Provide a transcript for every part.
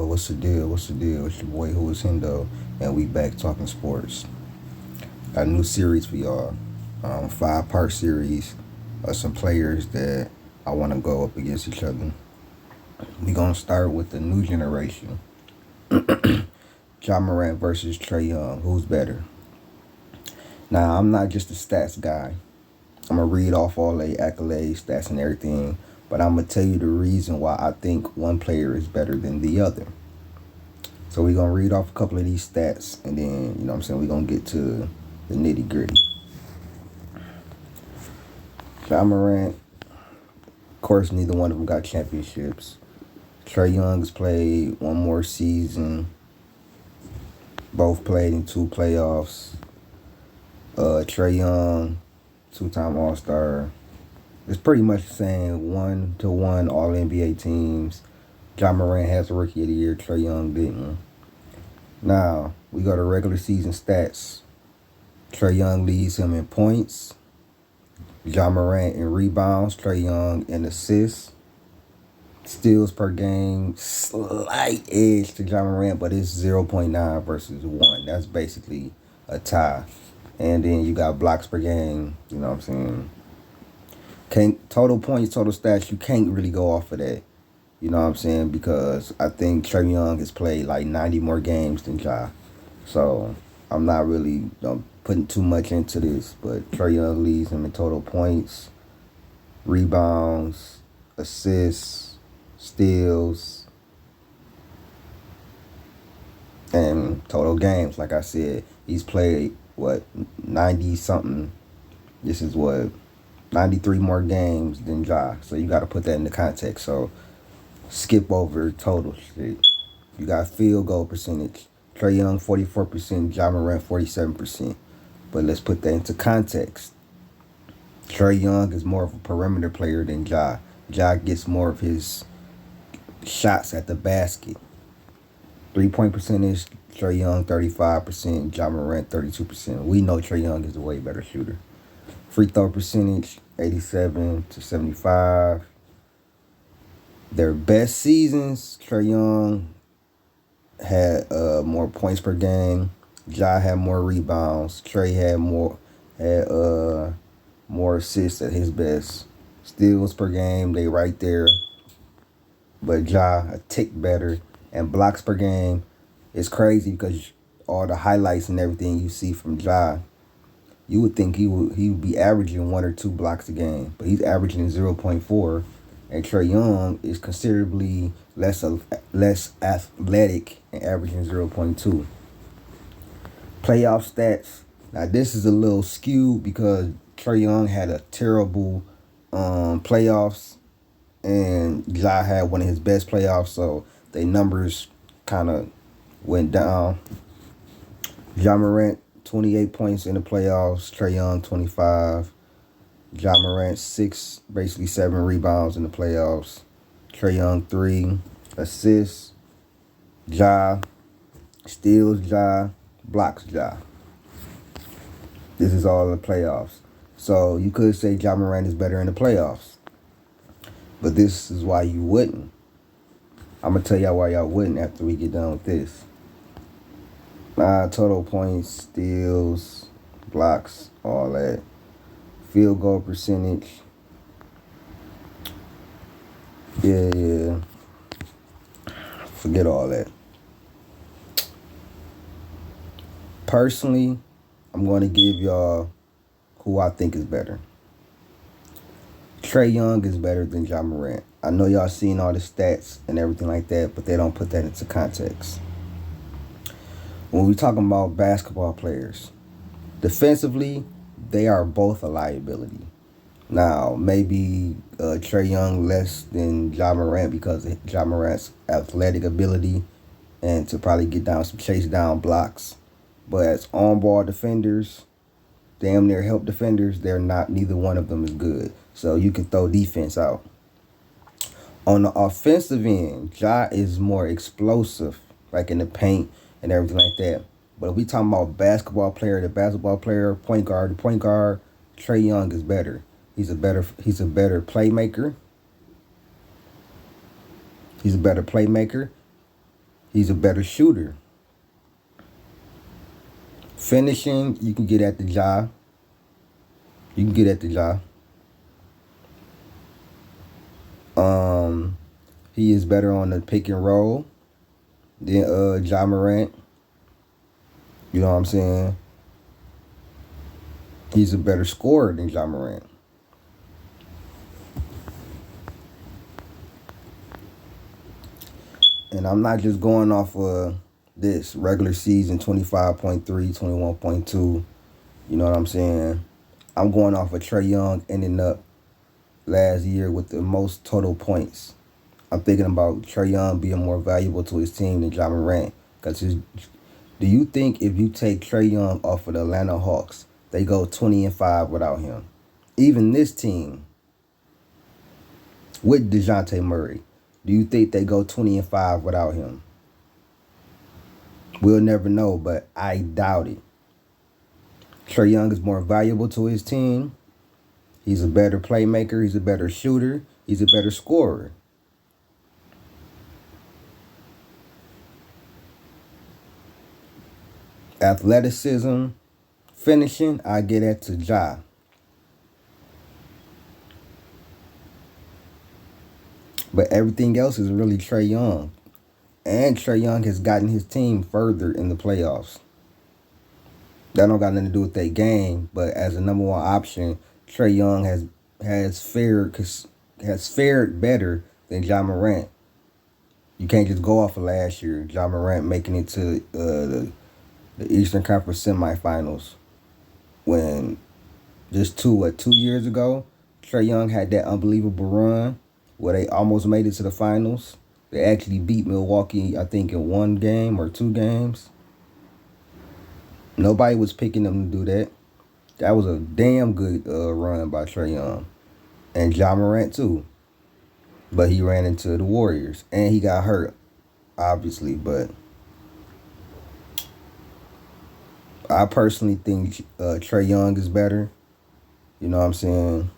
What's the deal? What's the deal? It's your boy Who is Hendo, and we back talking sports. Got a new series for y'all. 5-part series of some players that I want to go up against each other. We gonna start with the new generation. Morant versus Trae Young. Who's better? Now I'm not just a stats guy. I'm gonna read off all the accolades, stats, and everything, but I'm gonna tell you the reason why I think one player is better than the other. So we're gonna read off a couple of these stats, and then we're gonna get to the nitty gritty. Morant, of course, neither one of them got championships. Trae Young's played one more season. Both played in 2 playoffs. Trae Young, 2-time All-Star. It's pretty much the same 1-to-1 All NBA teams. Morant has the Rookie of the Year. Trae Young didn't. Now we go to regular season stats. Trae Young leads him in points. Morant in rebounds. Trae Young in assists. Steals per game, slight edge to Morant, but it's 0.9 versus 1. That's basically a tie. And then you got blocks per game. You know what I'm saying? Total points, total stats, you can't really go off of that. You know what I'm saying? Because I think Trae Young has played like 90 more games than Ja. So I'm not really putting too much into this. But Trae Young leads him in total points, rebounds, assists, steals, and total games. Like I said, he's played, 90-something. This is 93 more games than Ja. So you got to put that into context. So skip over total shit. You got field goal percentage. Trae Young 44%, Morant 47%. But let's put that into context. Trae Young is more of a perimeter player than Ja. Ja gets more of his shots at the basket. 3-point percentage, Trae Young 35%, Morant 32%. We know Trae Young is a way better shooter. Free throw percentage, 87-75. Their best seasons, Trae Young had more points per game. Ja had more rebounds. Trae had more assists at his best. Steals per game, they right there. But Ja a tick better. And blocks per game is crazy because all the highlights and everything you see from Ja, you would think he would be averaging 1 or 2 blocks a game, but he's averaging 0.4. And Trae Young is considerably less athletic and averaging 0.2. Playoff stats. Now this is a little skewed because Trae Young had a terrible playoffs, and Ja had one of his best playoffs, so their numbers kind of went down. Morant 28 points in the playoffs. Trae Young 25. Morant 6, basically 7 rebounds in the playoffs. Trae Young 3 assists. Ja steals. Ja blocks. Ja. This is all in the playoffs. So you could say Morant is better in the playoffs, but this is why you wouldn't. I'm gonna tell y'all why y'all wouldn't after we get done with this. Total points, steals, blocks, all that. Field goal percentage. Yeah. Forget all that. Personally, I'm going to give y'all who I think is better. Trae Young is better than Morant. I know y'all seen all the stats and everything like that, but they don't put that into context. When we talking about basketball players, defensively, they are both a liability. Now, maybe Trae Young less than Morant because of Morant's athletic ability and to probably get down some chase down blocks. But as on-ball defenders, damn near help defenders, neither one of them is good. So you can throw defense out. On the offensive end, Ja is more explosive, like in the paint and everything like that. But if we talking about basketball player to basketball player, point guard to point guard, Trae Young is better. He's a better playmaker. He's a better shooter. Finishing, you can get at the jaw. You can get at the jaw. He is better on the pick and roll than Ja Morant. You know what I'm saying? He's a better scorer than Ja Morant. And I'm not just going off of this regular season 25.3, 21.2. You know what I'm saying? I'm going off of Trae Young ending up last year with the most total points. I'm thinking about Trae Young being more valuable to his team than Ja Morant. Do you think if you take Trae Young off of the Atlanta Hawks, they go 20-5 without him? Even this team with DeJounte Murray, do you think they go 20-5 without him? We'll never know, but I doubt it. Trae Young is more valuable to his team. He's a better playmaker. He's a better shooter. He's a better scorer. Athleticism, finishing, I get that to Ja. But everything else is really Trae Young. And Trae Young has gotten his team further in the playoffs. That don't got nothing to do with that game, but as a number one option, Trae Young has fared better than Ja Morant. You can't just go off of last year. Ja Morant making it to the Eastern Conference semifinals when just 2 years ago, Trae Young had that unbelievable run where they almost made it to the finals. They actually beat Milwaukee, I think, in one game or two games. Nobody was picking them to do that. That was a damn good run by Trae Young. And Ja Morant, too. But he ran into the Warriors. And he got hurt, obviously. But I personally think Trae Young is better. You know what I'm saying?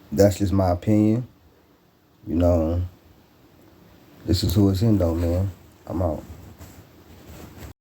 That's just my opinion. You know, this is who it's in, though, man. I'm out.